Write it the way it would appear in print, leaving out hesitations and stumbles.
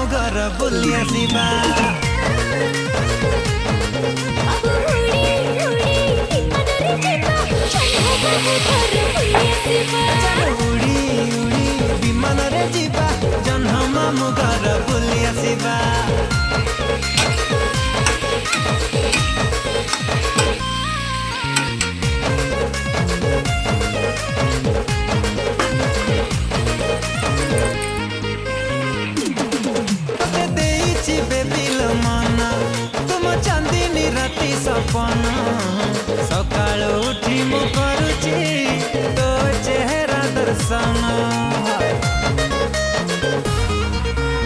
मामू घर बुली आसिबा। उड़ी उड़ी विमान रे जीवा जन्ह मामू घर बुली आसिबा। चांदनी राती सपना सकाळ उठी मु करुची तो चेहरा दर्शन।